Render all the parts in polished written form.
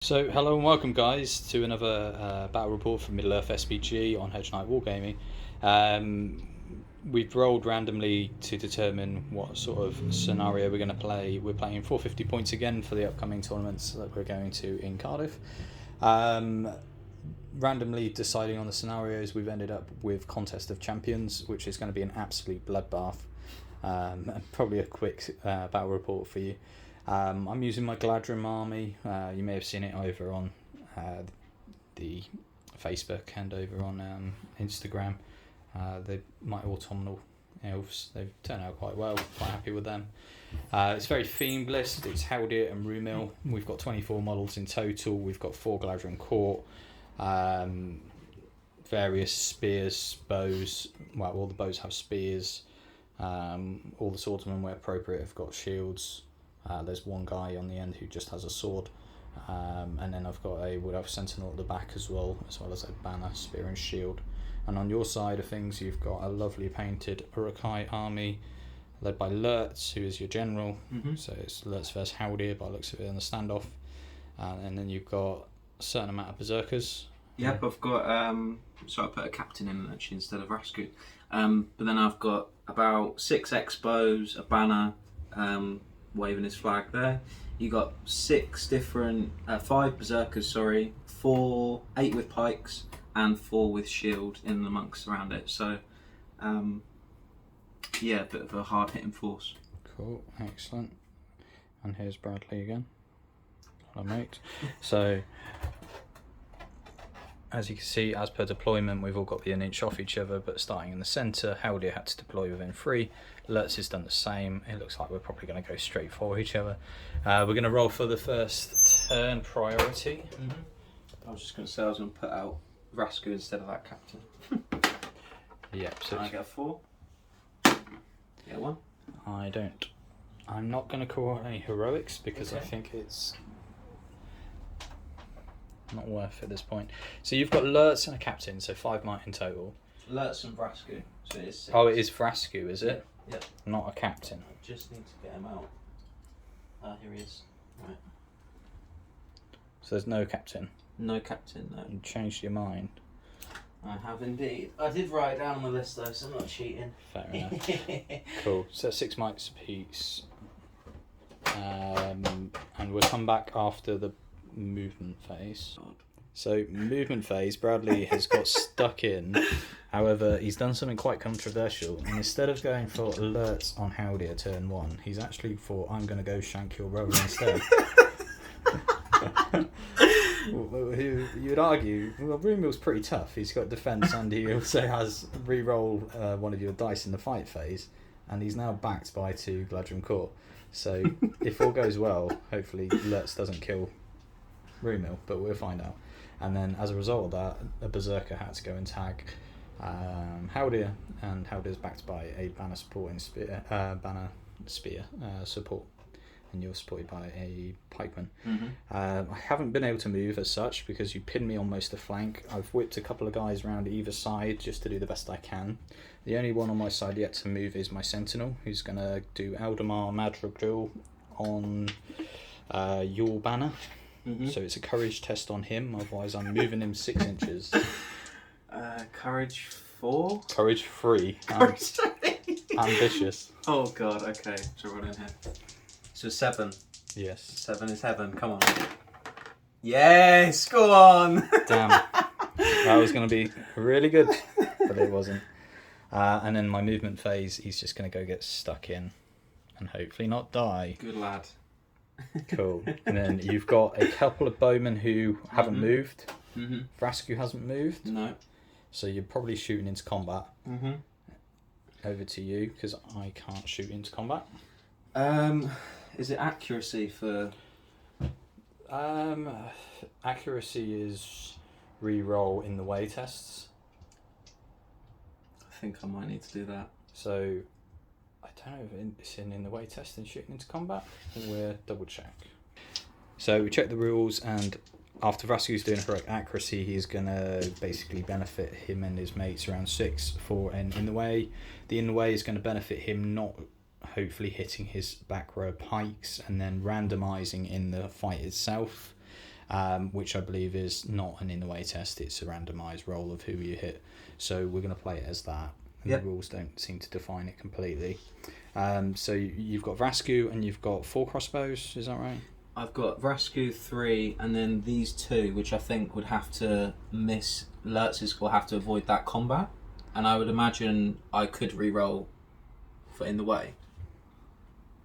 So, hello and welcome, guys, to another battle report from Middle-earth SBG on Hedge Knight Wargaming. We've rolled randomly to determine what sort of scenario we're going to play. We're playing 450 points again for the upcoming tournaments that we're going to in Cardiff. Randomly deciding on the scenarios, we've ended up with Contest of Champions, which is going to be an absolute bloodbath. And probably a quick battle report for you. I'm using my Gladrim army. You may have seen it over on the Facebook and over on Instagram. My autumnal elves, they've turned out quite well. Quite happy with them. It's very themed list. It's Haldir and Rumil. We've got 24 models in total. We've got 4 Gladrim Court, various spears, bows. Well, all the bows have spears. All the swordsmen, where appropriate, have got shields. There's one guy on the end who just has a sword, and then I've got a Wood Elf Sentinel at the back as well as a banner, spear and shield. And on your side of things, you've got a lovely painted Uruk-hai army led by Lurtz, who is your general. So it's Lurtz versus Haldir by the looks of it in the standoff. And then you've got a certain amount of berserkers. Yep, I've got, so I put a captain in actually instead of Rasku. But then I've got about 6 Expos, a banner, waving his flag there. You got 5 berserkers, 8 with pikes and 4 with shield in the monks around it. So, yeah, a bit of a hard hitting force. Cool, excellent. And here's Bradley again. Hello, mate. So, as you can see, as per deployment, we've all got to be an inch off each other, but starting in the centre, Haldir had to deploy within 3. Lurtz has done the same. It looks like we're probably going to go straight for each other. We're going to roll for the first turn priority. I was just going to say I was going to put out Rasku instead of that captain. Yep. So I get a 4. Get 1. I don't. I'm not going to call out any heroics because Okay. I think it's not worth it at this point. So you've got Lurtz and a captain, so 5 might in total. Lurtz and Rasku, so it is 6. Oh, it is Vrasku, is it? Yep. Not a captain. I just need to get him out. Here he is. Right. So there's no captain. No captain, no. You changed your mind. I have indeed. I did write it down on the list though, so I'm not cheating. Fair enough. Cool. So 6 mics apiece. And we'll come back after the movement phase. So movement phase, Bradley has got stuck in. However, he's done something quite controversial, and instead of going for alerts on Haldir turn 1, he's actually thought, I'm going to go shank your roller instead. You'd argue, well, Rumil's pretty tough. He's got defense, and he also has re-roll one of your dice in the fight phase, and he's now backed by 2 Gladrim Court. So if all goes well, hopefully Lurtz doesn't kill Rumil, but we'll find out. And then as a result of that, a berserker had to go and tag Haldir, and Haldir's backed by a banner supporting spear, support, and you're supported by a pikeman. I haven't been able to move as such because you pinned me on most of the flank. I've whipped a couple of guys around either side just to do the best I can. The only one on my side yet to move is my sentinel, who's going to do Eldamar Madrigal on your banner. So it's a courage test on him, otherwise I'm moving him 6 inches. Courage 4? Courage 3. Courage 3? Ambitious. Oh god, okay. So run in here. So 7. Yes. 7 is heaven, come on. Yes, go on! Damn. That was going to be really good, but it wasn't. And then my movement phase, he's just going to go get stuck in and hopefully not die. Good lad. Cool. And then you've got a couple of bowmen who haven't moved. Vrasku hasn't moved. No. So you're probably shooting into combat. Over to you, because I can't shoot into combat. Is it accuracy for... Accuracy is re-roll in the way tests. I think I might need to do that. So I don't know if it's in the way test and shooting into combat. We'll double check. So we check the rules, and after Vrasku's doing heroic accuracy, he's going to basically benefit him and his mates around 6 for an in the way. The in the way is going to benefit him not hopefully hitting his back row pikes and then randomising in the fight itself. which I believe is not an in the way test. It's a randomised roll of who you hit. So we're going to play it as that. And the rules don't seem to define it completely. So you've got Vrasku and you've got 4 crossbows. Is that right? I've got Vrasku 3, and then these 2, which I think would have to miss. Lurtz's will have to avoid that combat, and I would imagine I could re-roll for in the way.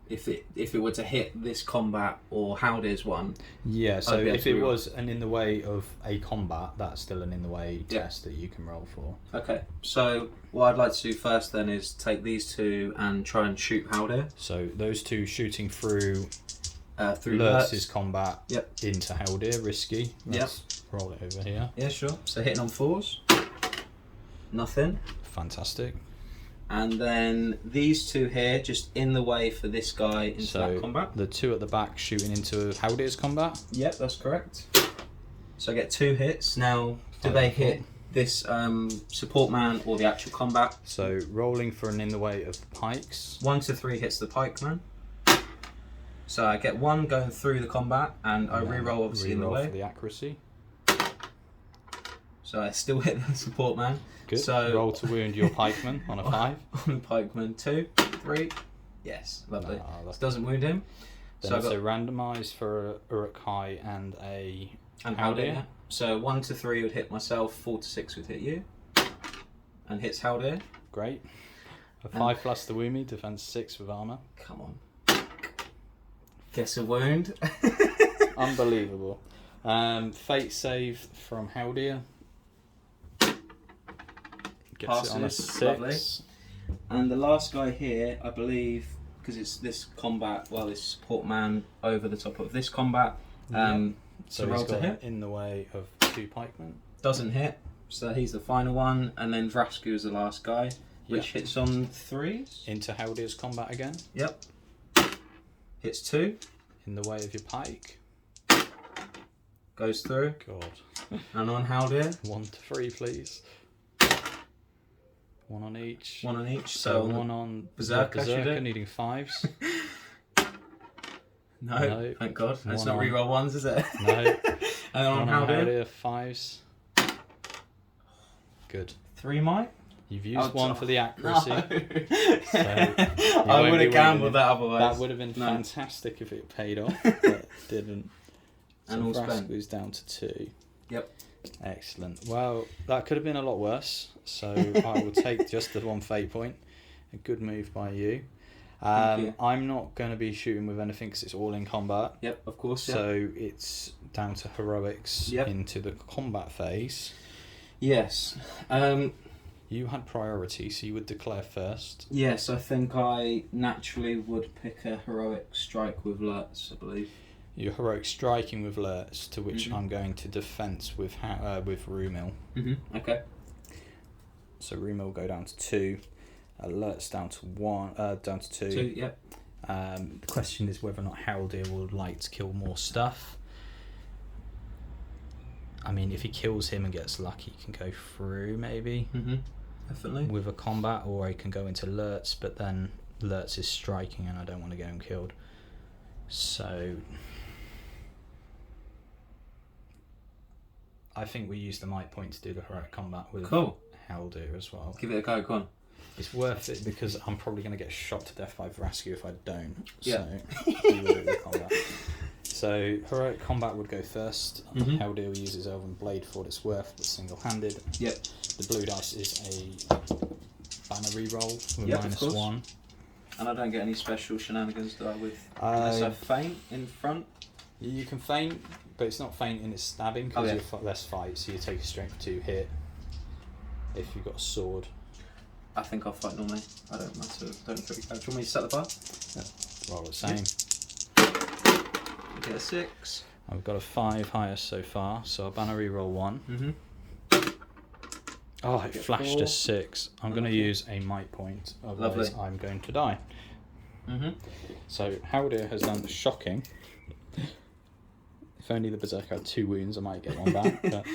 If it were to hit this combat or Haldir's one. Yeah, so if it was an in the way of a combat, that's still an in the way test that you can roll for. Okay, so what I'd like to do first then is take these 2 and try and shoot Haldir. So those 2 shooting through Lurtz's combat into Haldir, risky. Let's roll it over here. Yeah, sure. So hitting on 4s. Nothing. Fantastic. And then these 2 here, just in the way for this guy into that combat. The 2 at the back shooting into Haldir's combat? Yep, that's correct. So I get 2 hits. Now, do they hit this support man or the actual combat? So rolling for an in the way of pikes. 1 to 3 hits the pike man. So I get 1 going through the combat, and I re-roll obviously in the way. For the accuracy. So I still hit the support man. Good. So roll to wound your pikeman on a 5. On pikeman 2, 3. Yes, lovely. Doesn't wound him. Then so it's a randomised for Uruk-hai and a Haldir. Yeah. So 1 to 3 would hit myself, 4 to 6 would hit you. And hits Haldir. Great. A 5 plus the Woomy, defense 6 with armour. Come on. Guess a wound. Unbelievable. Fate save from Haldir. Gets Passes, it on a 6. lovely. And the last guy here, I believe, because it's this combat, this support man over the top of this combat. So roll he's to got hit. in the way of 2 pikemen. Doesn't hit, so he's the final one. And then Vrasku is the last guy, which hits on 3s. Into Haldir's combat again. Yep. Hits 2. In the way of your pike. Goes through. God. And on Haldir. 1 to 3, please. 1 on each. 1 on each. So 1 on Berserker needing 5s. No, thank God. It's not reroll 1s, is it? No. And on Haldir, 5s. Good. 3 might? You've used 1 for the accuracy. No. So I would have gambled that otherwise. That would have been fantastic if it paid off, but it didn't. So and all spent. Vrasku's down to 2. Yep. Excellent. Well, that could have been a lot worse. So I will take just the 1 fate point. A good move by you. I'm not going to be shooting with anything because it's all in combat. Yep, of course. So it's down to heroics into the combat phase. Yes. You had priority, so you would declare first. Yes, I think I naturally would pick a heroic strike with Lurtz, I believe. Your heroic striking with Lurtz, to which I'm going to defense with Rumil. Okay. So Rumil will go down to 2. Lurtz down to 1. Down to 2. 2. Yep. The question is whether or not Haldir will like to kill more stuff. I mean, if he kills him and gets lucky, he can go through maybe. Definitely. With a combat, or he can go into Lurtz, but then Lurtz is striking and I don't want to get him killed. So I think we use the might point to do the heroic combat with Haldir as well. Give it a go, go on. It's worth it because I'm probably going to get shot to death by Vrasku if I don't. Yeah. So we will do the combat. So heroic combat would go first. Haldir will use his Elven Blade for what it's worth, but single-handed. Yep. The blue dice is a banner reroll with -1. And I don't get any special shenanigans, do I, with unless I feint in front? You can feint, but it's not feinting, it's stabbing because you're less fight, so you take a strength 2 hit if you've got a sword. I think I'll fight normally. I don't matter. Don't really go. Do you want me to set the bar? Yeah. Roll the same. Get a 6. I've got a 5 highest so far, so a banner reroll 1. Oh, it flashed 4. A 6. I'm going to use a might point, otherwise I'm going to die. So Haldir has done shocking. If only the Berserker had 2 wounds, I might get 1 back. But,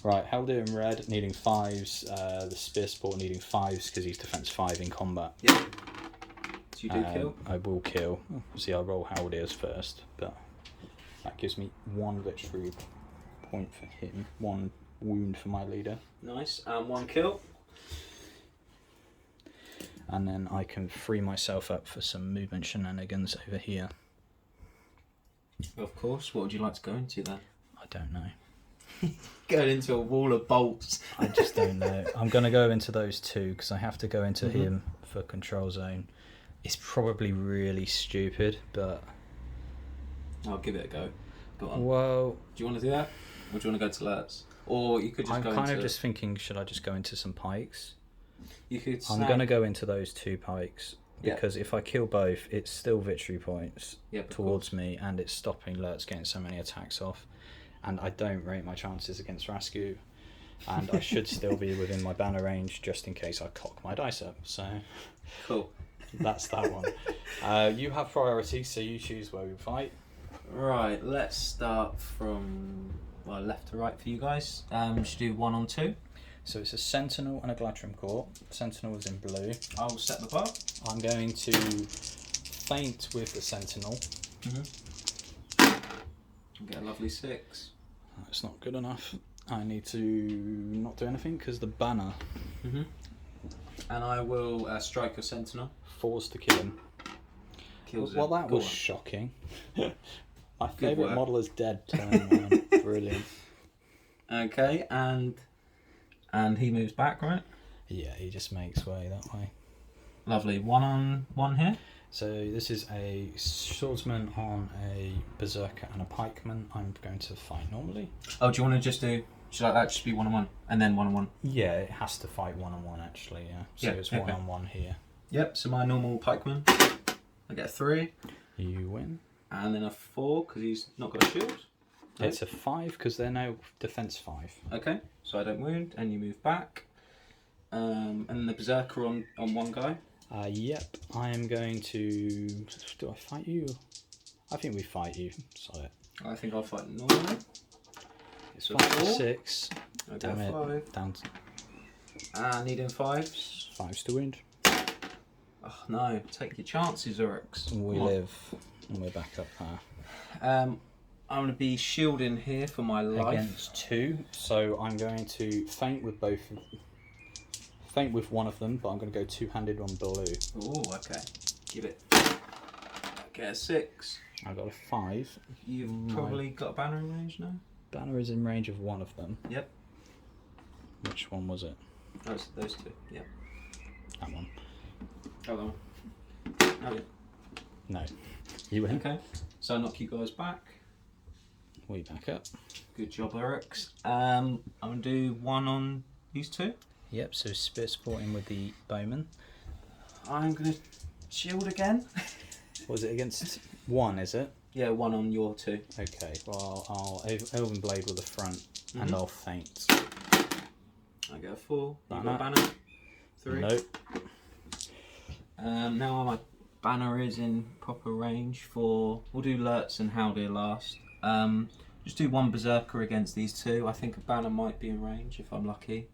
right, Haldir in red needing 5s, the Spear Sport needing 5s because he's defense 5 in combat. Yep. So you do kill? I will kill. See, I'll roll Haldir's first, but That gives me 1 victory point for him, 1 wound for my leader. Nice. 1 kill. And then I can free myself up for some movement shenanigans over here. Of course. What would you like to go into then? I don't know. Going into a wall of bolts. I just don't know. I'm going to go into those 2 because I have to go into him for control zone. It's probably really stupid, but... I'll give it a go. Go on. Well... Do you want to do that? Or do you want to go to alerts? Or you could just I'm go kind into... of just thinking, should I just go into some pikes? You could I'm going to go into those 2 pikes. Because if I kill both, it's still victory points towards me, and it's stopping Lurtz getting so many attacks off. And I don't rate my chances against Rasku. And I should still be within my banner range just in case I cock my dice up. So Cool. That's that one. You have priority, so you choose where we fight. Right, let's start from left to right for you guys. Should do 1 on 2. So it's a Sentinel and a Gladrim Court. Sentinel is in blue. I'll set the bar. I'm going to feint with the Sentinel. Get a lovely 6. That's not good enough. I need to not do anything because the banner. And I will strike a Sentinel. 4's to kill him. Kills Well, it. that Go was on. shocking. My Good favourite work. model is dead. Turn around. Brilliant. Okay, and he moves back, right? Yeah, he just makes way that way. Lovely. 1 on 1 here. So this is a swordsman on a berserker and a pikeman. I'm going to fight normally. Oh, do you want to just do? Should like that just be 1 on 1 and then 1 on 1? Yeah, it has to fight 1-on-1 actually. Yeah. So Yeah, it's okay. 1-on-1 here. Yep. So my normal pikeman. I get a 3 You win. and then a 4 because he's not got a shield. No. It's a 5 because they're now defense 5. Okay, so I don't wound, and you move back. And then the berserker on 1 guy. Yep, I am going to. Do I fight you? I think we fight you. Sorry. I think I'll fight normally. It's a 5 to 4. 6. I Damn get it. a 5. Down to Needing 5s. 5's to wound. Oh no, take your chances, Oryx. We Come on. live. And we're back up there. I'm going to be shielding here for my life. Against 2, so I'm going to feint with both. Feint with one of them, but I'm going to go 2-handed on blue. Oh, okay. Give it. Get a 6. I got a 5. You've probably got a banner in range now? Banner is in range of one of them. Yep. Which one was it? Those 2. Yep. That one. Oh, that one. Oh, yeah. No. You win. Okay. So I knock you guys back. We back up. Good job, Oryx. I'm going to do 1 on these 2. Yep, so spear supporting with the bowman. I'm going to shield again. Was it against 1, is it? Yeah, 1 on your 2. Okay, well, I'll Elven Blade with the front and I'll feint. I get a 4. You Banner. got a banner. 3. Nope. Now my banner is in proper range for... We'll do Lurtz and Haldir last. Just do 1 berserker against these 2. I think a banner might be in range if I'm lucky.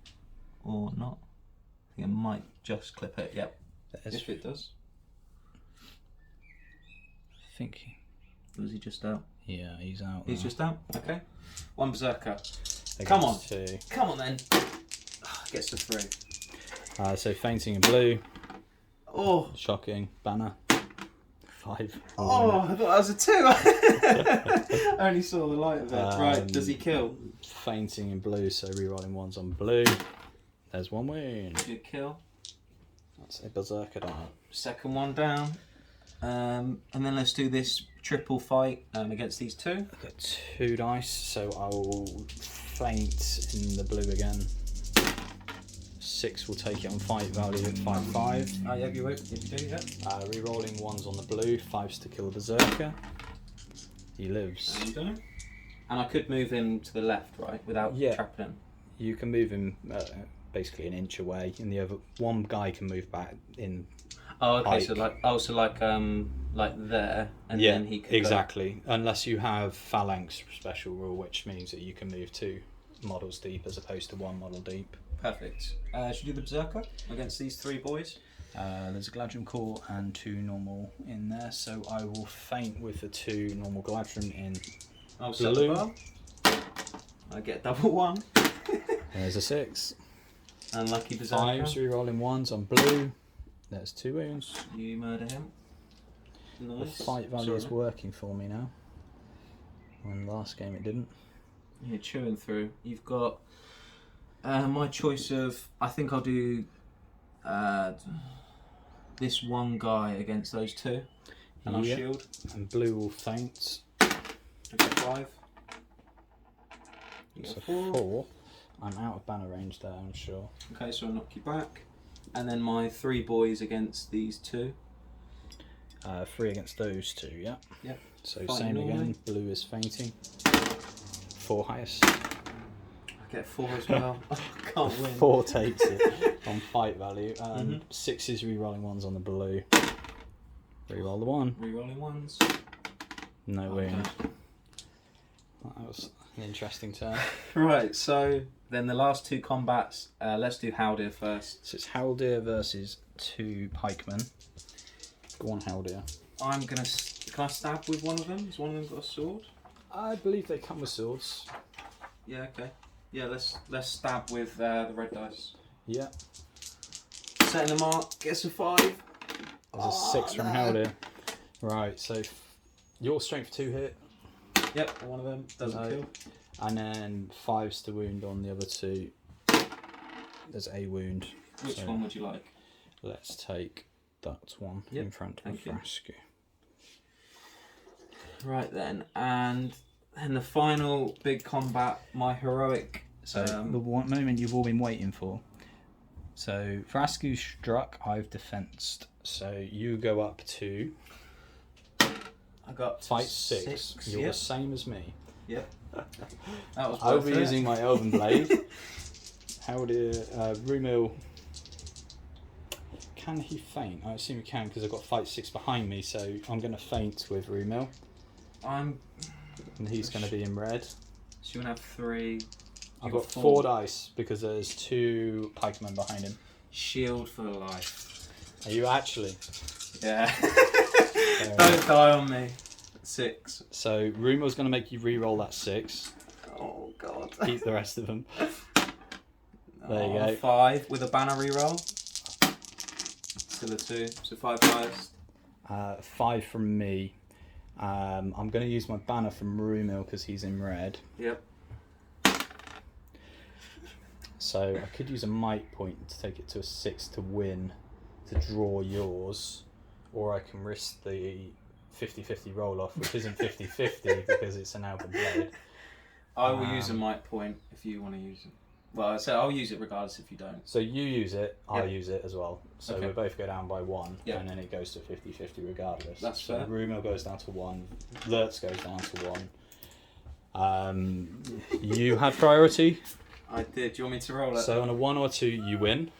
Or not. I think I might just clip it. Yep. If it does. I think. Was he just out? Yeah, he's out. He's now. just out. Okay. 1 berserker. Against Come on. 2. Come on then. Gets the 3. So feinting in blue. Oh. Shocking. Banner. 5. Oh, I thought that was a 2. I only saw the light of it. Right, does he kill? Feinting in blue, so rerolling 1s on blue. There's 1 win. Good kill. That's a berserker down. Second one down. And then let's do this triple fight against these 2. I've got 2 dice, so I will feint in the blue again. 6 will take it on fight value at 5/5. Oh, yeah, you do, yeah. Rerolling 1s on the blue, 5s to kill the berserker. He lives. And done. And I could move him to the left, right, without trapping him. You can move him basically an inch away, and the other one guy can move back in. Oh, okay. Hike. So like there, and then he could exactly. Unless you have phalanx special rule, which means that you can move 2 models deep as opposed to 1 model deep. Perfect. Should we do the berserker against these 3 boys? There's a Gladrim Core and 2 normal in there, so I will feint with the 2 normal Gladrim in I'll set the Blue. bar. I get a double 1. There's a 6. Unlucky berserker. 5s re-rolling 1s on blue. There's 2 wounds. You murder him. Nice. The fight value is Sorry. working for me now. When last game it didn't. You're chewing through. You've got my choice of. I think I'll do this one guy against those 2, and I'll shield. And blue will faint. I get 5. You So get 4. 4. I'm out of banner range there, I'm sure. Okay, so I'll knock you back. And then my 3 boys against these 2. 3 against those 2, yeah. Yep. So Fighting same normally. again, blue is fainting. 4 highest. I get 4 as well. I can't win. 4 takes it on fight value. 6 is re-rolling 1s on the blue. Re-roll the 1. Rerolling 1s. No wound. That was an interesting turn. Right, so then the last 2 combats, let's do Haldir first. So it's Haldir versus 2 pikemen. Go on, Haldir. I'm gonna. Can I stab with one of them? Has one of them got a sword? I believe they come with swords. Yeah. Okay. Yeah. Let's stab with the red dice. Yeah. Setting the mark. Gets a 5. There's a 6 from Haldir. Right. So your strength 2 hit. Yep. One of them doesn't kill. And then 5's to wound on the other 2. There's a wound. Which one would you like? Let's take that one in front of Frasco. Right then, and the final big combat, my heroic. So the one moment you've all been waiting for. So Frasco struck, I've defensed. So you go up to. I got fight 6. You're the same as me. Yep. That was. I'll be using my Elven Blade. Haldir, Rumil. Can he feint? I assume he can because I've got fight 6 behind me, so I'm going to feint with Rumil. And he's going to be in red. So you're going to have 3. I've got 4 dice because there's 2 pikemen behind him. Shield for life. Are you actually? Yeah. Don't die on me. 6. So Rumil's going to make you re-roll that 6. Oh god. Keep the rest of them. There you go. 5 with a banner reroll. Still a 2, so 5 highest. 5 from me. I'm going to use my banner from Rumil because he's in red. Yep. So I could use a might point to take it to a 6 to win, to draw yours, or I can risk the 50-50 roll off, which isn't 50-50 because it's an Elven Blade. I will use a might point if you want to use it. Well, so I'll use it regardless if you don't. So you use it, I'll use it as well. So Okay. we both go down by 1, Yep. and then it goes to 50-50 regardless. That's so fair. Rumil goes down to 1, Lurtz goes down to 1. You had priority, I did. Do you want me to roll it? so on a 1 or 2 you win.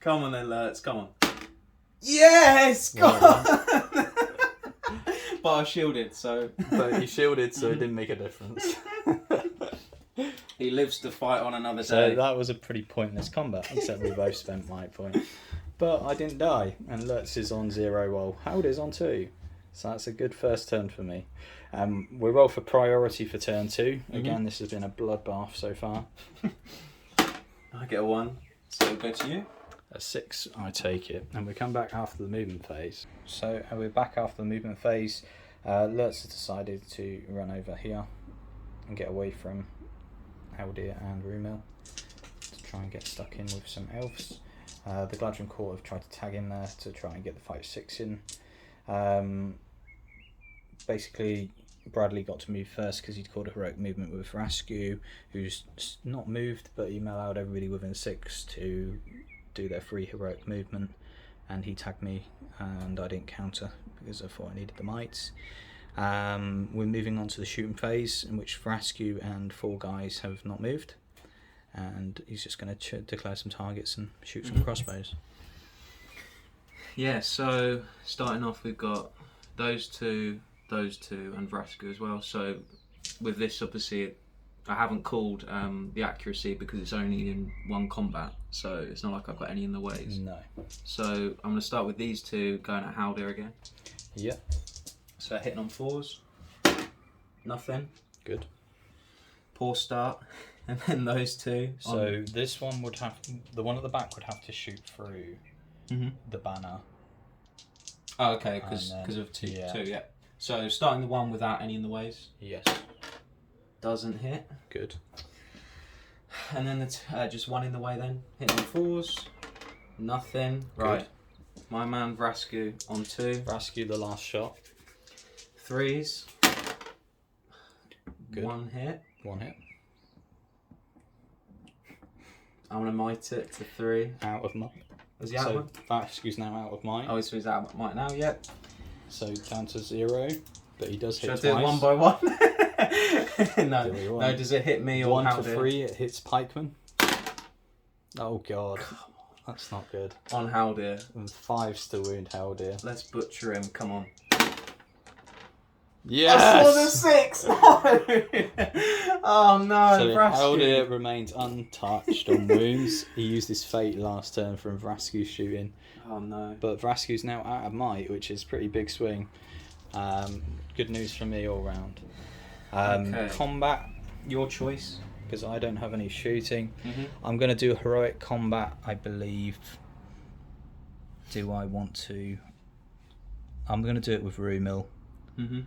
Come on then, Lurtz. Come on. Yes! Go Well on! But I shielded, so... But he shielded, so it didn't make a difference. He lives to fight on another So day. that was a pretty pointless combat, except we both spent might point. But I didn't die, and Lutz is on 0 while Haldir's on 2. So that's a good first turn for me. We roll for priority for turn 2. Again, this has been a bloodbath so far. I get a 1, so it'll go to you. A 6, I take it. And we come back after the movement phase. So we're back after the movement phase. Lutz has decided to run over here and get away from Haldir and Rumil to try and get stuck in with some elves. The Gladron Court have tried to tag in there to try and get the fight 6 in. Basically, Bradley got to move first because he'd called a heroic movement with Rascu, who's not moved, but he allowed everybody within 6 to do their free heroic movement, and he tagged me and I didn't counter because I thought I needed the mites. We're moving on to the shooting phase, in which Frascu and 4 guys have not moved, and he's just going to declare some targets and shoot some crossbows. Yeah, so starting off we've got those two, and Vraska as well. So with this, obviously, I haven't called the accuracy because it's only in 1 combat, so it's not like I've got any in the ways. No. So I'm going to start with these 2 going at Haldir again. Yeah. So hitting on 4s. nothing. Good. Poor start. And then those two. So this one would have, the one at the back would have to shoot through the banner. Oh, okay, because of two. Yeah. So starting the one without any in the ways. Yes. Doesn't hit. Good. And then just one in the way then. Hitting on 4s. Nothing. Good. Right. My man Vrasku on 2. Vrasku the last shot. 3s. Good. 1 hit. 1 hit. I'm going to might it to 3. Out of might. Was he out of So Vrasku's now out of might. Oh, so he's out of might now, yep. So down to 0, but he does hit Should I do it twice. 1 by 1? No. Do it No, does it hit me or 1 to Haldir? 3, it hits Pikeman. Oh god. That's not good. On Haldir. And 5s to wound Haldir. Let's butcher him, come on. Yes! I saw the 6! No! Oh no, So Vrasku. Haldir remains untouched on wounds. He used his fate last turn from Vrasku's shooting. Oh no. But Vrasku's now out of might, which is pretty big swing. Good news from me all round. Okay. Combat, Your choice. because I don't have any shooting. Mm-hmm. I'm going to do heroic combat, I believe. Do I want to? I'm going to do it with Rumil. Mm-hmm.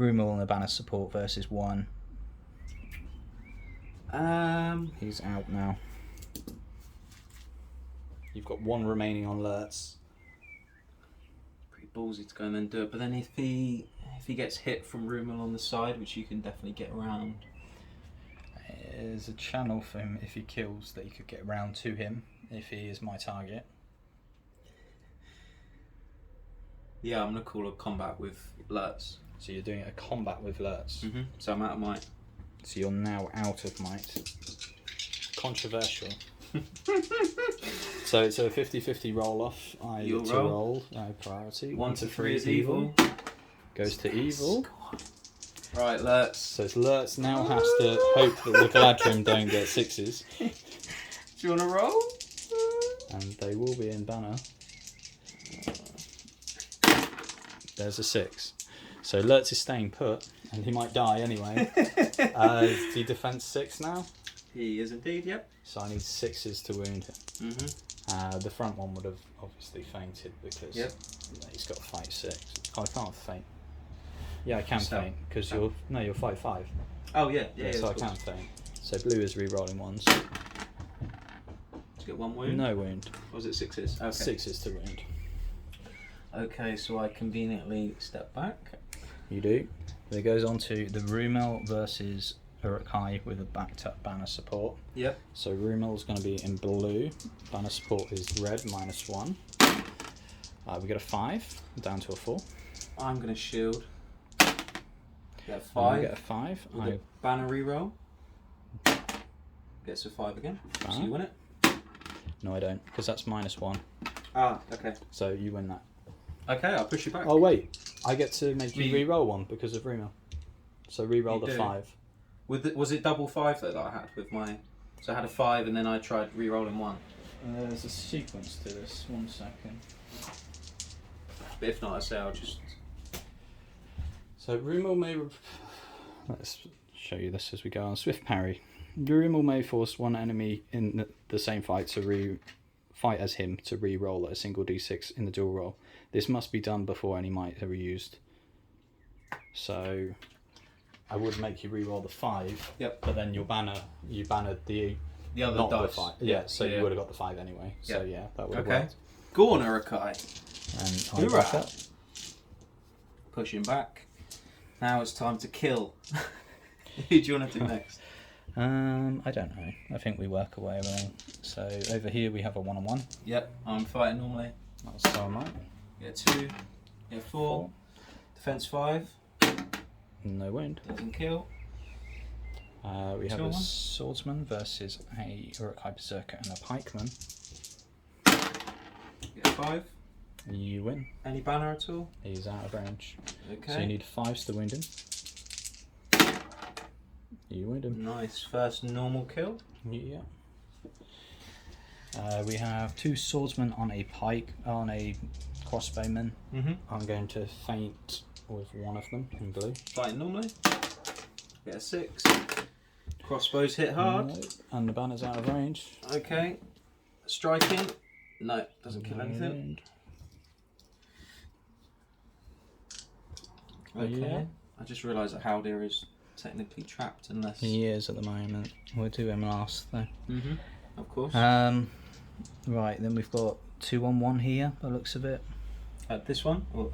Rumil on the banner support versus 1. He's out now. You've got 1 remaining on Lurtz. Pretty ballsy to go and then do it. But then if he gets hit from Rumel on the side, which you can definitely get around. There's a channel for him if he kills that you could get round to him if he is my target. Yeah, I'm gonna call a combat with Lurtz. So you're doing a combat with Lurtz. Mm-hmm. So I'm out of might. So you're now out of might. Controversial. So it's a 50-50 roll off. I You'll get to roll. roll. No priority. 1 to 3 is evil. Goes to evil. Right, Lurtz. So Lurtz now has to hope that the Galadrim don't get 6s. Do you want to roll? And they will be in banner. There's a 6. So Lurtz is staying put, and he might die anyway. Is he defense 6 now? He is indeed, yep. So I need 6s to wound him. Mm-hmm. The front one would have obviously fainted because he's got fight 6. Oh, I can't feint. Yeah, I can feint because you're 5/5. Oh yeah, yeah. So I can feint. So blue is re-rolling 1s. Did you get 1 wound? No wound. Or was it 6s? Okay. 6s to wound. Okay, so I conveniently step back. You do. Then it goes on to the Rumel versus Uruk-hai with a backed up banner support. Yep. So Rumel's going to be in blue. Banner support is red, -1. We get a 5, down to a 4. I'm going to shield. Get a And 5. I get a 5. With a banner reroll. Gets a 5 again. So you win it. No, I don't, because that's -1. Ah, okay. So you win that. Okay, I'll push you back. Oh wait, I get to make you re-roll 1 because of Rumel. So re-roll You the do. 5. Was it double 5 though that I had with my? So I had a 5 and then I tried re-rolling 1. There's a sequence to this. 1 second. But if not, I say I'll just. So Rumel may. Let's show you this as we go on. Swift parry. Rumel may force one enemy in the same fight to fight as him to re-roll a single d6 in the dual roll. This must be done before any might are used. So I would make you re-roll the 5. Yep. But then you bannered the other not dice. the 5. Yeah. So Yeah. you would have got the 5 anyway. So yeah, that would have Okay. worked. Go on, Uruk-hai. And I Hoorah. back up. Push him back. Now it's time to kill. Who do you want to do next? I don't know. I think we work our way around. So over here we have a 1-on-1. Yep, I'm fighting normally. That's so mine. Get 2. Get 4. Defense 5. No wound. Doesn't kill. We have Two a on one. swordsman versus a Uruk-hai berserker and a pikeman. Get 5. You win. Any banner at all? He's out of range. Okay. So you need 5s to wound him. You wound him. Nice. First normal kill. Yeah. We have 2 swordsmen on a crossbowman. Mm-hmm. I'm going to feint with one of them in blue. Fighting normally. Get a 6. Crossbows hit hard. No, and the banner's out of range. Okay. Striking. No, doesn't kill anything. Wound. Okay. Yeah. I just realised that Haldir is technically trapped unless. He is at the moment. We'll do him last though. Of course. Right, then we've got 2-on-1 here, by the looks of it. This one? Or...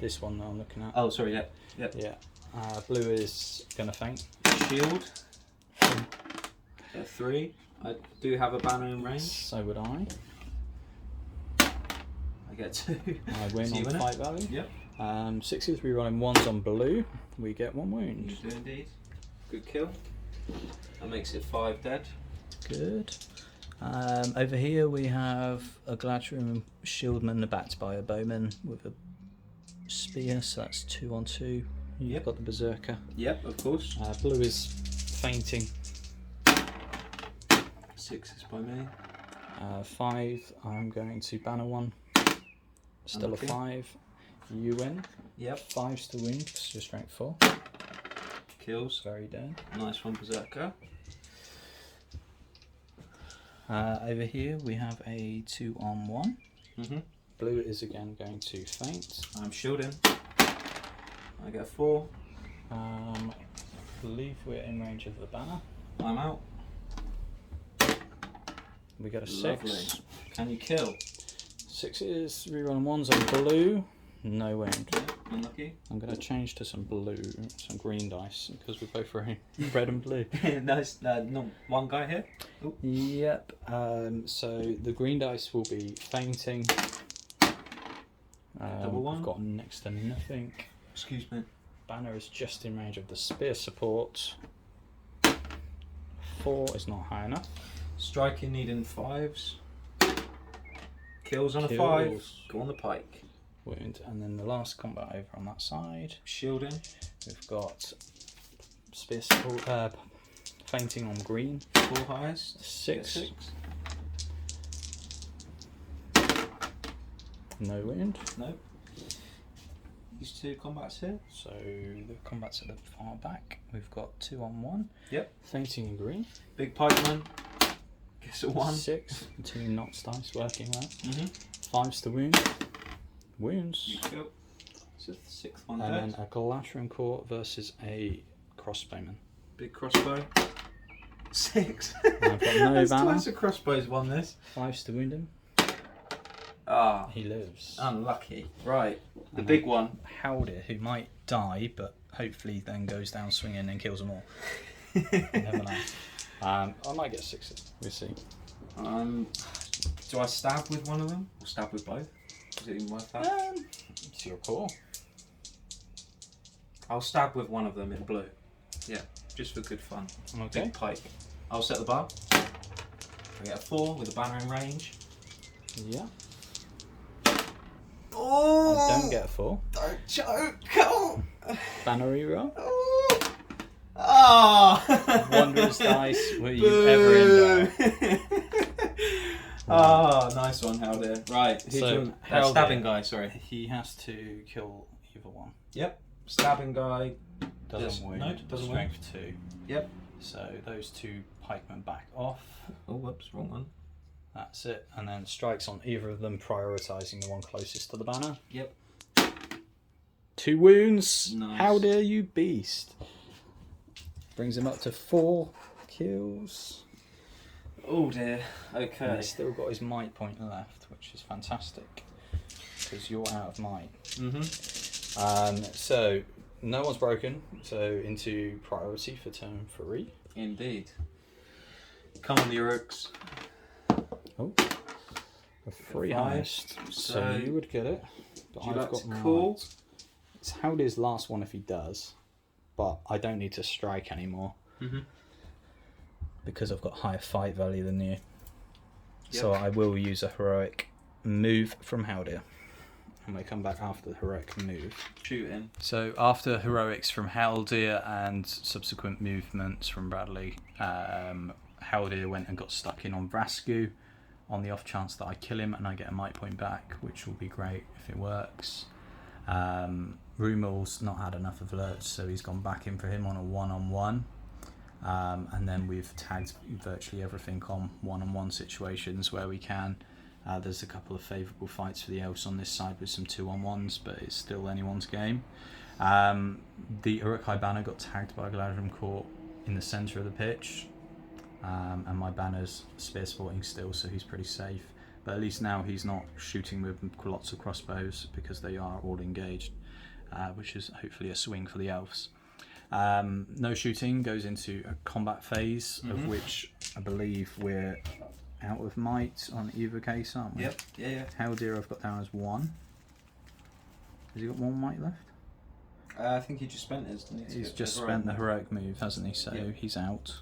This one that I'm looking at. Oh, sorry, yeah. Yep. Yeah. Blue is going to faint. Shield. Get 3. I do have a banner in range. So would I. I get 2. I win So you on win it? fight value. Yep. 6s, rerolling 1s on blue. We get 1 wound. You do indeed. Good kill. That makes it 5 dead. Good. Over here we have a Gladrium Shieldman backed by a Bowman with a spear, so that's 2-on-2. You've Yep. got the Berserker. Yep, of course. Blue is fainting. 6 is by me. 5, I'm going to banner 1. Still Unlucky. a 5. You win. Yep. 5's to wound because you're strength 4. Kills. Very dead. Nice one, Berserker. Over here we have a 2-on-1. Blue is again going to faint. I'm shielding. I get a 4. I believe we're in range of the banner. I'm out. We got a Lovely. 6. Can you kill? 6s, rerolling 1s on blue. No wound. Unlucky. I'm going to change to some green dice because we're both wearing red and blue. Nice. Not one guy here. Ooh. Yep. So the green dice will be fainting. Double 1. We've got next to nothing. Excuse me. Banner is just in range of the spear support. 4 is not high enough. Striking needing 5s. Kills on a Kills. 5. Go on the pike. Wound. And then the last combat over on that side. Shielding. We've got spear support, fainting on green. 4 highest. 6. Get 6. No wound. No. These 2 combats here. So the combat's at the far back. We've got 2-on-1. Yep. Fainting in green. Big pikeman. Gets a 1. 6. 2 knots dice working well. 5's to wound. Wounds. You kill. It's the 6th one And dead. then a Galashran Court versus a crossbowman. Big crossbow. 6. I've got no That's banner. twice a crossbow's won this. 5's to wound him. Ah. He lives. Unlucky. Right. The And big then one. Haldir, who might die, but hopefully then goes down swinging and kills them all. You never know. I might get 6. We'll see. Do I stab with one of them? Or stab with both? Is it even worth that? It's your call. I'll stab with one of them in blue. Yeah, just for good fun. Okay. Big pike. I'll set the bar. I get a 4 with a banner in range. Yeah. Oh! I don't get a 4. Don't choke! Oh! Banner reroll. Oh! Wondrous dice. Were you ever in doubt? Ah, nice one, Haldir. Right, who's So, your Haldir. stabbing guy? Sorry. He has to kill either one. Yep. Stabbing guy. Doesn't wound. No, doesn't wound. Strength 2. Yep. So those 2 pikemen back off. Oh, whoops, wrong one. That's it. And then strikes on either of them, prioritising the one closest to the banner. Yep. 2 wounds. Nice. How dare you, beast? Brings him up to 4 kills. Oh dear. And Okay. he's still got his might point left, which is fantastic. Because you're out of might. So no one's broken. So into priority for turn 3. Indeed. Come on, the Urks. Oh, a 3 5. highest. So So, you would get it. But Do you I've like got to might. call? It's Haldir's last one if he does, but I don't need to strike anymore because I've got higher fight value than you. So I will use a heroic move from Haldir. And we come back after the heroic move. Shooting. So after heroics from Haldir and subsequent movements from Bradley, Haldir went and got stuck in on Vrasku on the off chance that I kill him and I get a might point back, which will be great if it works. Rumel's not had enough of Lurch, so he's gone back in for him on a 1-on-1. And then we've tagged virtually everything on 1-on-1 situations where we can. There's a couple of favourable fights for the elves on this side with some 2-on-1s, but it's still anyone's game. The Uruk-hai banner got tagged by Galadrim Court in the centre of the pitch, and my banner's spear sporting still, so he's pretty safe. But at least now he's not shooting with lots of crossbows because they are all engaged, which is hopefully a swing for the elves. No shooting goes into a combat phase, of which I believe we're out of might on either case, aren't we? Yep, yeah. Haldir I've got down as 1. Has he got 1 might left? I think he just spent his, didn't he? He's just spent the heroic move, hasn't he? So he's out.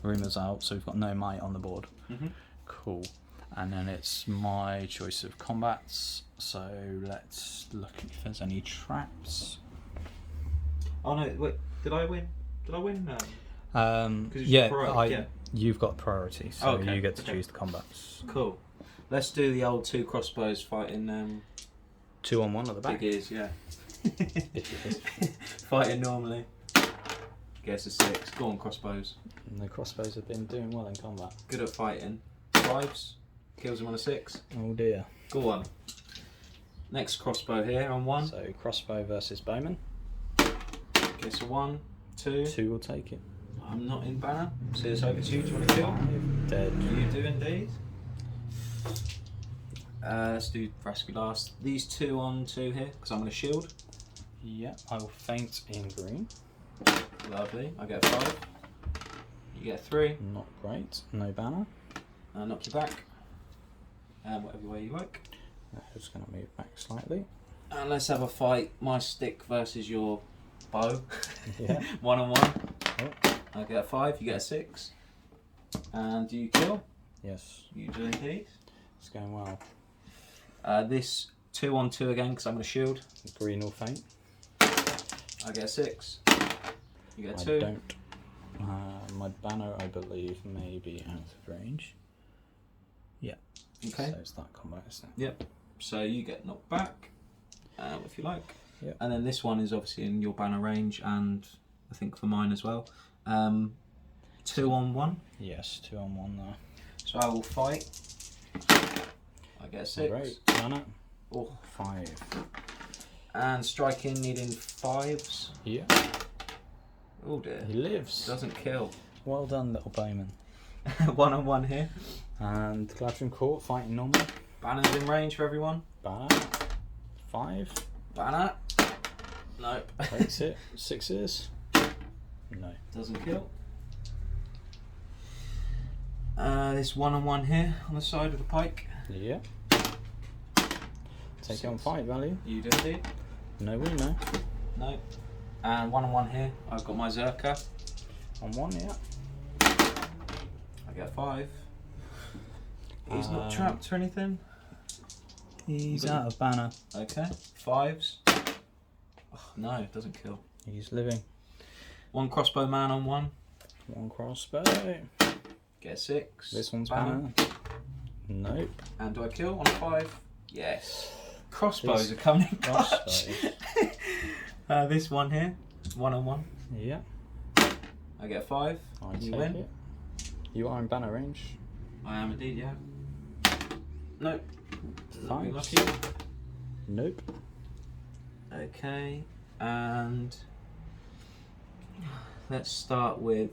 Rumour's out, so we've got no might on the board. Cool. And then it's my choice of combats, so let's look if there's any traps. Oh no, wait, did I win? You've got priority, so you get to choose the combats. Cool. Let's do the old 2 crossbows fighting 2-on-1 at the back. big ears, yeah. Fighting normally. Gets a 6. Go on, crossbows. And the crossbows have been doing well in combat. Good at fighting. 5s. Kills him on a 6. Oh dear. Go on. Next crossbow here on 1. So crossbow versus bowman. Okay, so 1, 2. 2 will take it. I'm not in banner. So it's over to you. Do you want to kill? 5 dead. You do indeed. Let's do Vrasku last. These 2 on 2 here, because I'm going to shield. Yeah, I will feint in green. Lovely. I get a 5. You get a 3. Not great. No banner. Knock you back. Whatever way you like. I'm just going to move back slightly. And let's have a fight. My stick versus your bow. Yeah. 1-on-1. Oh. I get a 5. You get a 6. And do you kill? Yes. You do indeed. It's going well. This 2-on-2 again, because I'm going to shield. Green will feint. I get a 6. You get a 2. I don't. My banner, I believe, may be out of range. Yeah. Okay. So it's that combat, isn't it? Yep. So you get knocked back, if you like. Yep. And then this one is obviously in your banner range, and I think for mine as well. 2-on-1. Yes, 2-on-1 there. So I will fight. I get a 6. Great. Banner. Oh. 5. And striking needing 5s. Yeah. Oh dear. He lives. Doesn't kill. Well done, little bowman. 1-on-1 here. And Galadrim Court fighting normal. Banner's in range for everyone. Banner. 5. Banner. Nope. Takes it. 6s. No. Doesn't kill. This 1-on-1 here on the side of the pike. Yeah. Take it on fight value. You do indeed. No, we know. No. And 1-on-1 here. I've got my Zerka. On 1, yeah. I get a 5. He's not trapped or anything. He's out of banner. Okay. 5s. Oh, no, it doesn't kill. He's living. 1 crossbow man on 1. 1 crossbow. Get a 6. This one's banner. Nope. And do I kill on a 5? Yes. Crossbows are coming in clutch. This one here. 1-on-1. Yeah. I get a 5. I You take win. it. You are in banner range. I am indeed, yeah. Nope. Not be 5. lucky. Nope. Okay, and let's start with.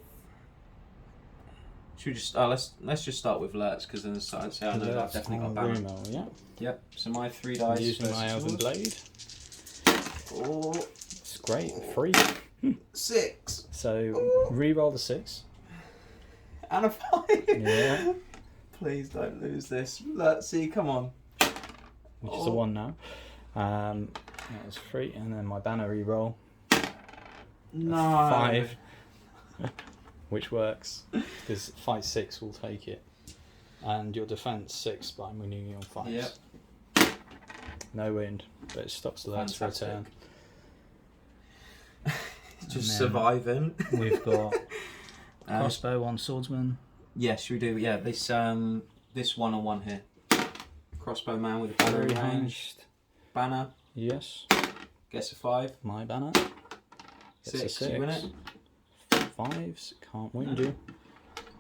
Should we just? Let's just start with Lurtz, because then I'd say I know that I've definitely got banner. Rumo, yeah. Yep. So my 3 I'm dice. using my versus Elven yours. Blade. Oh, It's great. 3. 6 So re-roll the 6. and a 5. Yeah. Please don't lose this. Let's see. Come on. Which is a 1 now. That was 3, and then my banner re-roll. No. 5. Which works, because fight 6 will take it. And your defense 6, but I'm winning you on 5. Yep. No wind, but it stops the last for a turn. Just surviving. We've got crossbow on swordsman. Yes, we do. Yeah, this 1-on-1 here. Crossbow man with a banner in range. Banner. Yes. Guess a 5. My banner. It's 6. a 6. You win it. 5s. Can't wound you.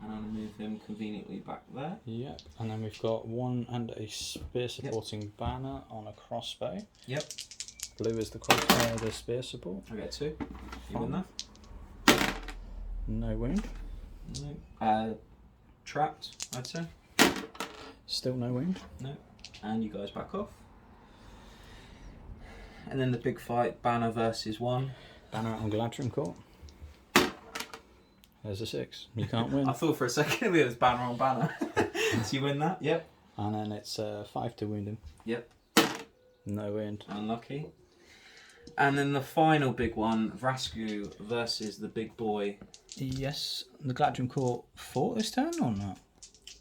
And I'm going to move him conveniently back there. Yep. And then we've got 1 and a spear supporting banner on a crossbow. Yep. Blue is the crossbow, the spear support. I get 2. You win that. No wound. No. Trapped, I'd say. Still no wound. No. And you guys back off. And then the big fight, banner versus 1. Banner on Galadrim Court. There's a 6. You can't win. I thought for a second it was banner on banner. So you win that? Yep. And then it's 5 to wound him. Yep. No wound. Unlucky. And then the final big one, Vrasku versus the big boy. Yes. The Galadrim Court fought this turn or not?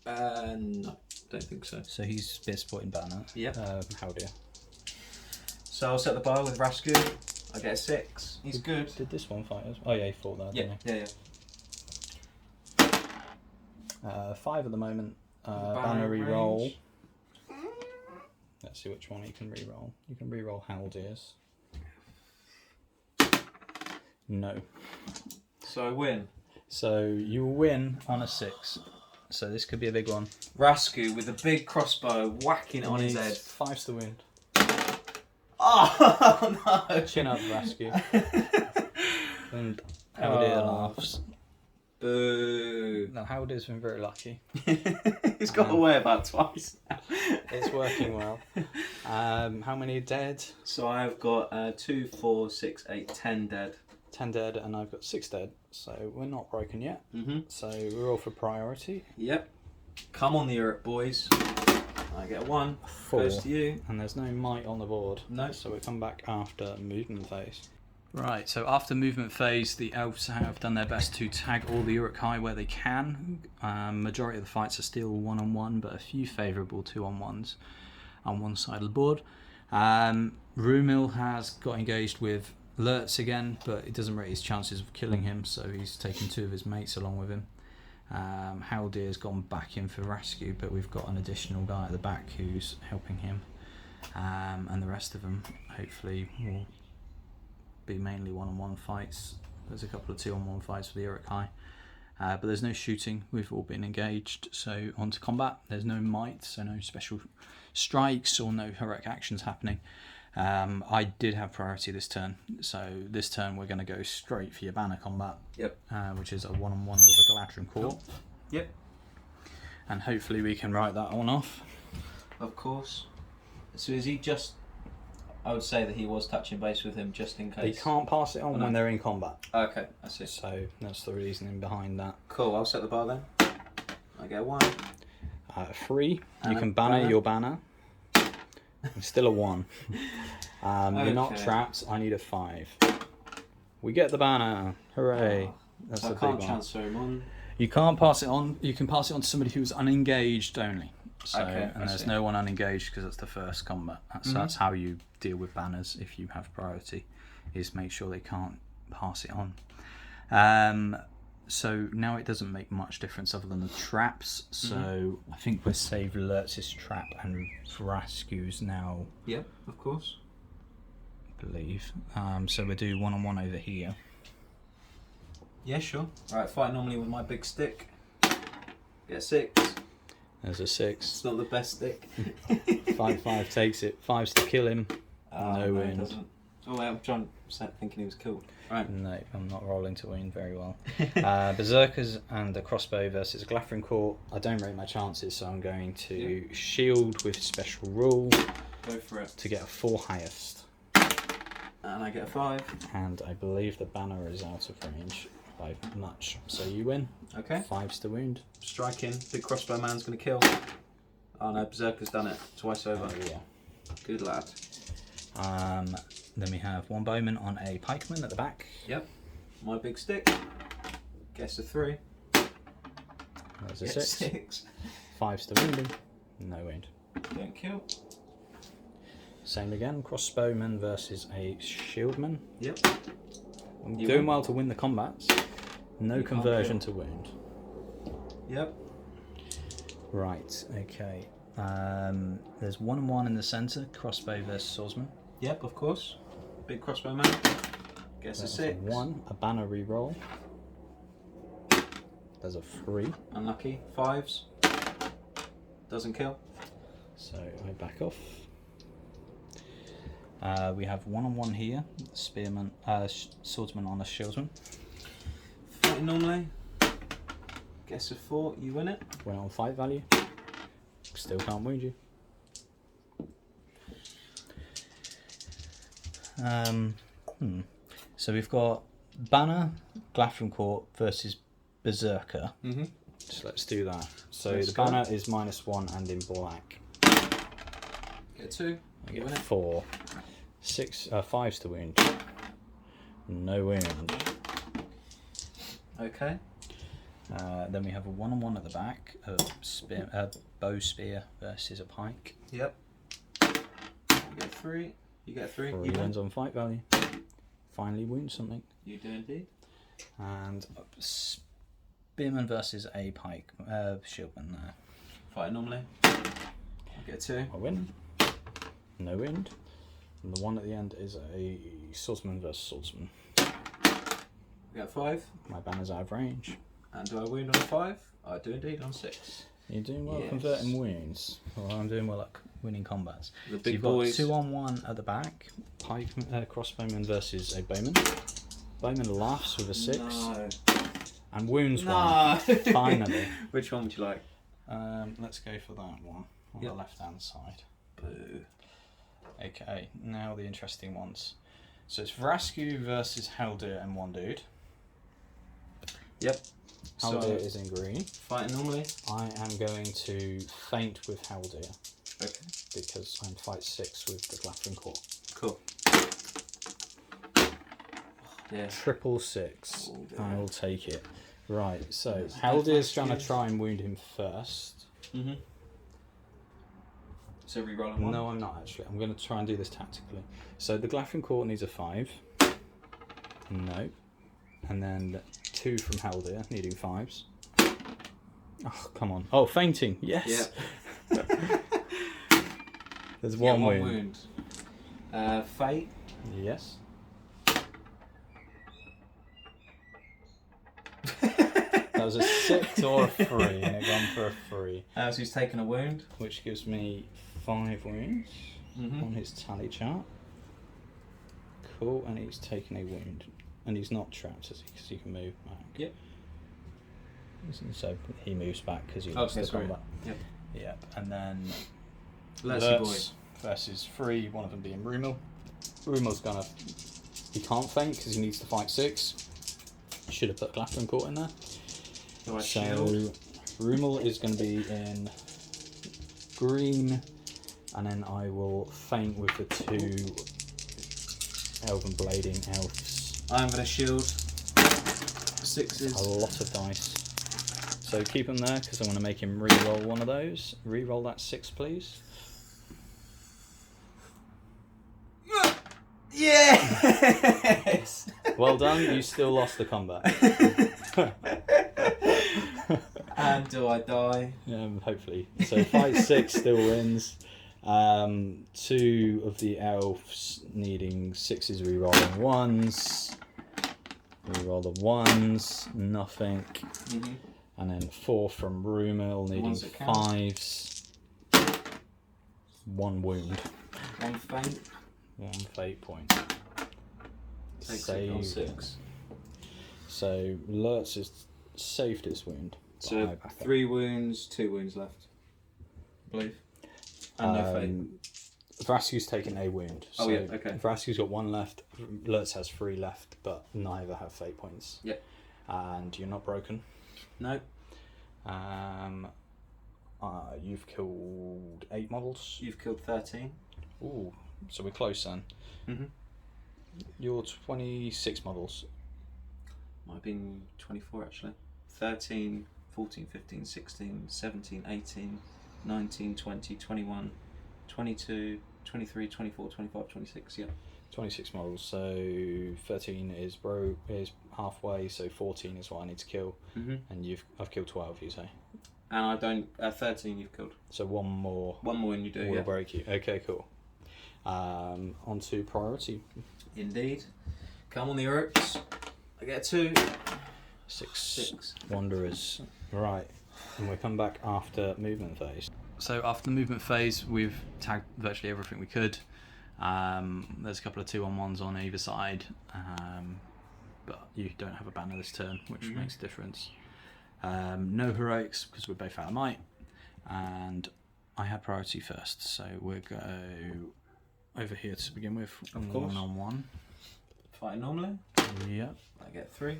No, don't think so. So he's spear supporting banner. Yep. How dear. So I'll set the bar with Vrasku. I get a 6. He's good. Did this one fight us? Oh yeah, he fought that, Yeah, didn't he? yeah. 5 at the moment. Banner Banner re-roll. range. Let's see which one you can re-roll. You can re-roll Haldir's. No. So I win. So you will win on a 6. So this could be a big one. Vrasku with a big crossbow whacking on his head. 5's the wound. Oh no! Chin up, Vrasku. And Haldir laughs. Boo. No, Haldir's been very lucky. He's got away about twice. It's working well. How many are dead? So I've got 2, 4, 6, 8, 10 dead. 10 dead, and I've got 6 dead. So we're not broken yet. So we're all for priority. Yep. Come on the Europe boys. I get a 1. 4. Goes to you. And there's no might on the board. No. So we come back after movement phase. Right, so after movement phase, the elves have done their best to tag all the Uruk-hai where they can. Majority of the fights are still 1-on-1, but a few favourable 2-on-1s on one side of the board. Rumil has got engaged with Lurtz again, but it doesn't rate his chances of killing him, so he's taken 2 of his mates along with him. Haldir's gone back in for rescue, but we've got an additional guy at the back who's helping him. And the rest of them hopefully will be mainly 1-on-1 fights. There's a couple of 2-on-1 fights for the Uruk-hai, but there's no shooting. We've all been engaged, so on to combat. There's no might, so no special strikes or no heroic actions happening. I did have priority this turn, so this turn we're going to go straight for your banner combat. Yep. Which is a 1-on-1 with a Galadrim Court. Yep. And hopefully we can write that one off. Of course. So is he just... I would say that he was touching base with him just in case. They can't pass it on when they're in combat. Okay, I see. So that's the reasoning behind that. Cool, I'll set the bar then. I get a 1. 3, And you a can banner banner. your banner. It's still a 1. You're not Okay. trapped, I need a 5. We get the banner, hooray. That's So the I big can't one. transfer him on. You can't pass it on, you can pass it on to somebody who's unengaged only. So, Okay, and I there's see. no one unengaged because it's the first combat. That's how you deal with banners if you have priority, is make sure they can't pass it on. So now it doesn't make much difference other than the traps. So I think we're saved Lurtz's trap and Vrasku's now, Yep, of course. I believe. So we do 1-on-1 over here. Yeah, sure. Alright, fight normally with my big stick. Get a 6. There's a It's 6. not the best stick. 5-5 takes it. 5's to kill him. No it wound. doesn't. Oh, wait, I'm trying thinking he was killed. Right. No, I'm not rolling to wound very well. Berserkers and a crossbow versus a Galadrim Court. I don't rate my chances, so I'm going to shield with special rule Go for it. to get a 4 highest. And I get a 5. And I believe the banner is out of range by much. So you win. Okay. 5's to wound. Striking. Big crossbow man's going to kill. Oh no, Berserker's done it. Twice over. Oh yeah. Good lad. Then we have 1 bowman on a pikeman at the back. Yep. My big stick. Guess a 3. There's a Get 6. 6. 5's to wound him. No wound. Don't kill. Same again. Crossbowman versus a shieldman. Yep. I'm You doing win. well to win the combats. No You can't conversion kill. to wound. Yep. Right, okay. There's 1-on-1 in the centre, crossbow versus swordsman. Yep, of course. Big crossbow man. Gets a That's 6. 1. A banner reroll. There's a 3. Unlucky. 5s. Doesn't kill. So I back off. We have 1-on-1 here. Spearman, swordsman on a shieldsman. Fighting normally. Guess a 4. You win it. Went on fight value. Still can't wound you. So we've got Banner, Glathren Court versus Berserker. Mm-hmm. So let's do that. So Let's the go. banner is -1 and in black. Get 2. I You get win it. 4. 6, 5s to wound. No wound. Okay. Then we have a 1-on-1 at the back. A bow spear versus a pike. Yep. You get 3. You get 3. 3 You win. wins on fight value. Finally wound something. You do indeed. And spearman versus a pike. Shieldman there. Fighting normally. I get 2. I win. No wind. And the one at the end is a swordsman versus swordsman. You get 5. My banner's out of range. And do I wound on a 5? I do indeed on 6. You're doing well Yes. converting wounds. Well, I'm doing well at winning combats. The So big you've boys. got 2-on-1 at the back. Pike, crossbowman versus a bowman. Bowman laughs with a 6 No. and wounds No. one. Finally. Which one would you like? Let's go for that one on Yep. the left hand side. Boo. Okay, now the interesting ones. So it's Vrasku versus Haldir and one dude. Yep. Haldir So, is in green. fighting normally. I am going to feint with Haldir Okay. because I'm fight 6 with the Glathren Court. Cool. Yeah. 666. Oh, dear. I will take it. Right, so Yes, Haldir's that's trying to good. try and wound him first. Mhm. So re-rolling 1. No, I'm not actually. I'm going to try and do this tactically. So the Glathren Court needs a 5. No. And then 2 from Haldir, needing 5s. Oh, come on. Oh, fainting. Yes. Yeah. There's You one get wound. Fate. Yes. That was a 6 or a 3, and it gone for a 3, So he's taken a wound. which gives me 5 wounds Mhm. on his tally chart. Cool, and he's taken a wound, and he's not trapped because he can move back. Yep. So he moves back because he lost Okay, the sorry. combat. Yep. Yep, and then Let's see, boy. Lurtz versus 3, one of them being Rumil. Rumil's gonna. He can't feint because he needs to fight 6. Should have put Glathren Court in there. Do I So shield? Rumil is going to be in green, and then I will feint with the 2 elven blading elves. I'm going to shield. A 6s. lot of dice. So keep him there because I want to make him re-roll one of those. Re-roll that 6, please. Yes! Well done. You still lost the combat. And do I die? Hopefully. So fight 6 still wins. 2 of the elves needing 6s re-rolling 1s. Re-roll the 1s. Nothing. Mhm. And then 4 from Rumil needing ones that count. 5s. 1 wound. 1 faint. 1 fate point. Takes it on 6. So Lurtz has saved his wound. but I So back up. 3 wounds, 2 wounds left. I believe. And no fate. Vrasku's taken a wound. Oh, So yeah, okay. Vrasku's got 1 left. Lurtz has 3 left, but neither have fate points. Yep. And you're not broken. No. You've killed 8 models. You've killed 13. Ooh, so we're close then. Mhm. You're 26 models. Might have been 24 actually. 13, 14, 15, 16, 17, 18, 19, 20, 21, 22, 23, 24, 25, 26, yeah. 26 models, so 13 is halfway, so 14 is what I need to kill, Mm-hmm. and I've killed 12, you say. And I don't, 13 you've killed. So 1 more One more and you do, will yeah. break you. Okay, cool. Onto priority. Indeed. Come on the Orcs. I get 2. Six wanderers. Right, and we come back after movement phase. So after the movement phase, we've tagged virtually everything we could. There's a couple of 2-on-1s on either side, but you don't have a banner this turn, which makes a difference. No heroics because we're both out of might, and I had priority first, so we'll go over here to begin with. Of course. 1-on-1. Fighting normally. Yep. I get 3.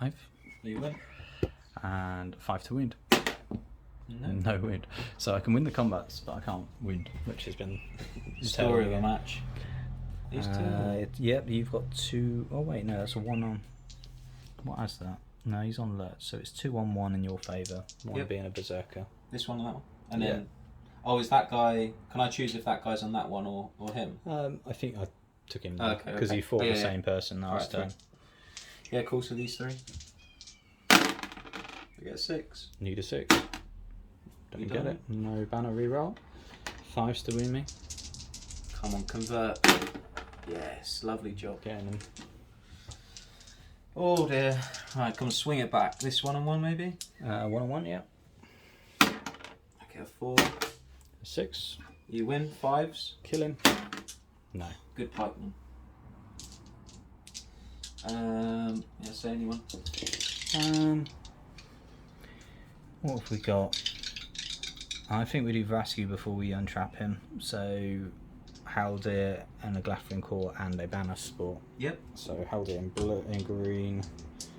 5. You win. And 5 to wound. No. No wound. So I can win the combats, but I can't wound, which has been The story of the match. These 2. Yep, you've got 2. Oh wait, no, that's a 1-on. What is that? No, he's on alert, so it's 2-on-1 in your favour. One being a berserker. This one and that one. And then, oh, is that guy? Can I choose if that guy's on that one or him? I think I took him because he fought the same person last turn. Yeah, cool. So these 3. I get 6. Need a 6. Don't get it. No banner reroll. 5s to win me. Come on, convert. Yes, lovely job. Getting him. Oh dear. Right, come swing it back. This 1-on-1 maybe? 1-on-1, yeah. I get a 4. 6. You win. 5s. Kill him. No. Good pikeman. Yeah, say anyone. What have we got? I think we do Vascu before we untrap him. So Haldir and a Glathlorien Court and a banner sport. Yep. So Haldir in blue, in green,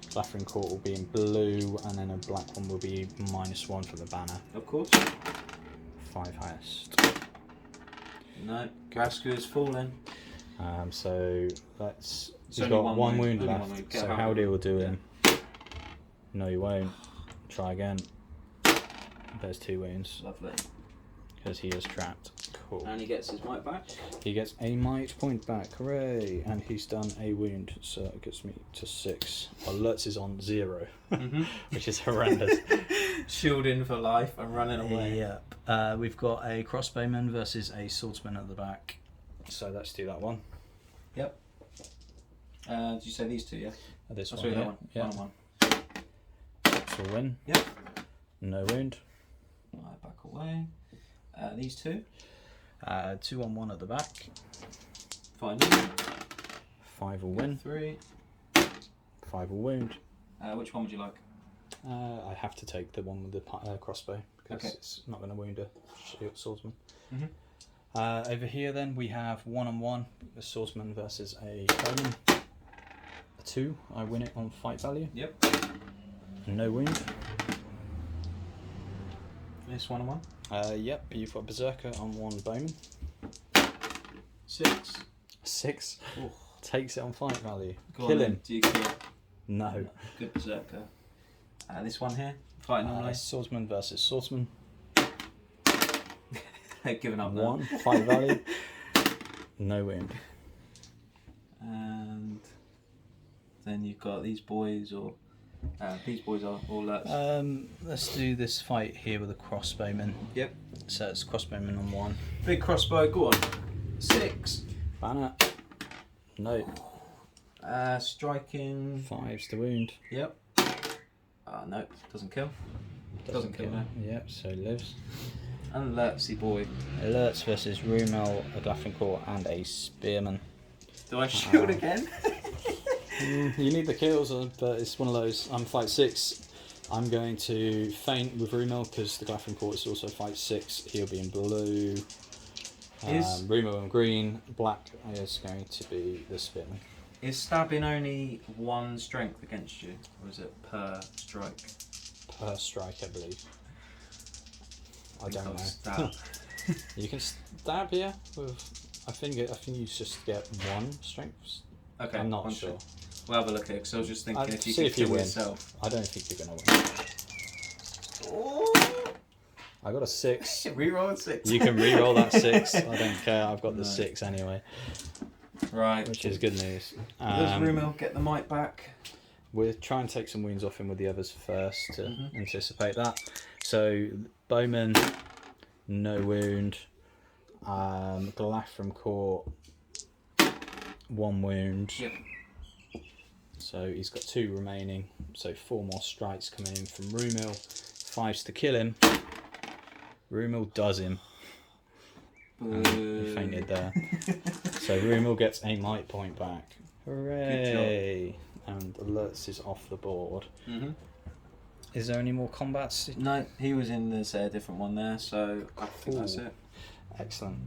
Glathlorien Court will be in blue, and then a black one will be -1 for the banner. Of course. 5 highest. No, Grasku is falling. So let's. It's He's only got one wound only left. one wound. So Haldir will do him. No, you won't. Try again. There's 2 wounds Lovely. because he is trapped. Cool. And he gets his might back. He gets a might point back. Hooray! And he's done a wound, so it gets me to 6. Alerts is on 0, which is horrendous. Shielding for life and running away. Yep. We've got a crossbowman versus a swordsman at the back. So let's do that one. Yep. Did you say these 2? Yeah. This I'll one. show you Yeah. that one. Yeah. 1-on-1. That's a win. Yep. No wound. Right, back away. These 2. 2-on-1 at the back. Fine. 5 will win. 3. 5 will wound. Which one would you like? I have to take the one with the crossbow because it's not going to wound a swordsman. Over here then we have 1-on-1, a swordsman versus a bowman. A 2, I win it on fight value. Yep. No wound. This 1-on-1. Yep, you've got berserker on 1 bowman. 6. 6. Ooh. Takes it on fight value. Go Kill on, him. Do you kill? No. Good berserker. This one here. Fighting normally. Swordsman versus swordsman. They're giving up now. 1 fight value. No wound. And then you've got these boys, or these boys are all alerts. Let's do this fight here with a crossbowman. Yep. So it's crossbowman on 1. Big crossbow. Go on. 6. Banner. No. Striking. 5's to wound. Yep. No, doesn't kill. Doesn't kill, no. Yep, so lives. And alertsy boy. Alerts versus Rumel, a Glathlorien Court, and a Spearman. Do I shield again? You need the kills, but it's one of those. I'm fight 6. I'm going to feint with Rumel because the Glathlorien Court is also fight 6. He'll be in blue. Rumel in green. Black is going to be the Spearman. Is stabbing only 1 strength against you, or is it per strike? Per strike, I believe. I don't know. Stab. You can stab here with. I think you just get 1 strength. Okay. I'm not sure. We'll have a look here because I was just thinking if you see could if you kill win. yourself. I don't think you're gonna win. Oh! I got a 6. Reroll a 6. You can re-roll that 6. I don't care. I've got the 6 anyway. Right. Which is good news. Does Rumel get the might back? We'll try and take some wounds off him with the others first to anticipate that. So, Bowman, no wound. Glafram Court, 1 wound. Yep. So he's got 2 remaining. So 4 more strikes coming in from Rumil. 5s to kill him. Rumil does him. He fainted there. So Rumil gets a might point back. Hooray! And alerts is off the board. Mm-hmm. Is there any more combats? No, he was in this different one there, so I think that's it. Excellent.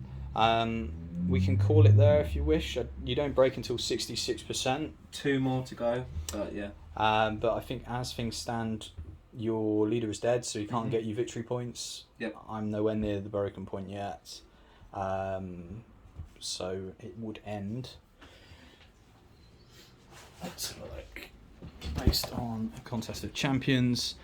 We can call it there if you wish. You don't break until 66%. 2 more to go, but yeah. But I think as things stand, your leader is dead, so he can't get you victory points. Yep. I'm nowhere near the broken point yet. So it would end. Let's have a look. Based on a contest of champions,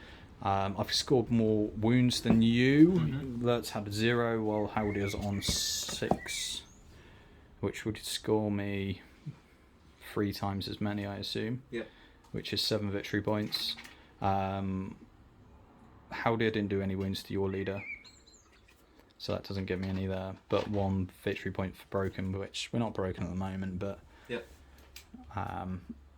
I've scored more wounds than you. Let's have 0, while Haldier's on 6, which would score me 3 times as many, I assume. Yep. Which is 7 victory points. Haldir didn't do any wounds to your leader, so that doesn't give me any there. But 1 victory point for broken, which we're not broken at the moment, but. Yep.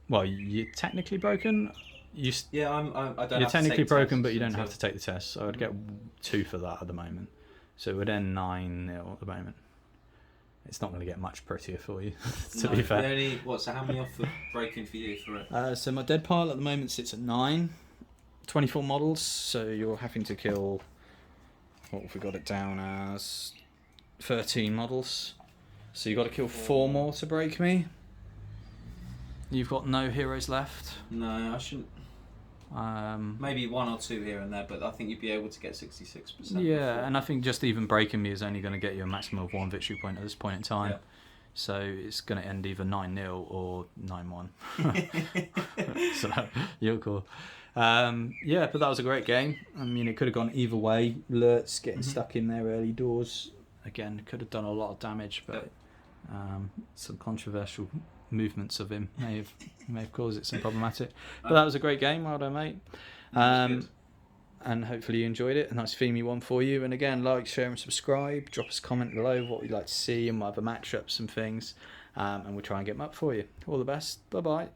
Well, you're technically broken. I don't. You're technically broken, but you don't have to take the test. So I'd get 2 for that at the moment. So it would end 9-0 at the moment. It's not going to get much prettier for you, to be fair. So how many off for breaking for you for it? So my dead pile at the moment sits at 9. 24 models, so you're having to kill. What have we got it down as? 13 models. So you've got to kill 4 more to break me. You've got no heroes left. No, I shouldn't. Maybe 1 or 2 here and there, but I think you'd be able to get 66%. Yeah, before. And I think just even breaking me is only going to get you a maximum of 1 victory point at this point in time. Yeah. So it's going to end either 9-0 or 9-1. So you're cool. Yeah, but that was a great game. I mean, it could have gone either way. Lurtz getting stuck in there early doors. Again, could have done a lot of damage, but some controversial movements of him may have caused it some problematic. But that was a great game. Well done, mate. And hopefully you enjoyed it. A nice themey one for you. And again, like, share and subscribe. Drop us a comment below what you'd like to see and what other matchups and things. And we'll try and get them up for you. All the best. Bye-bye.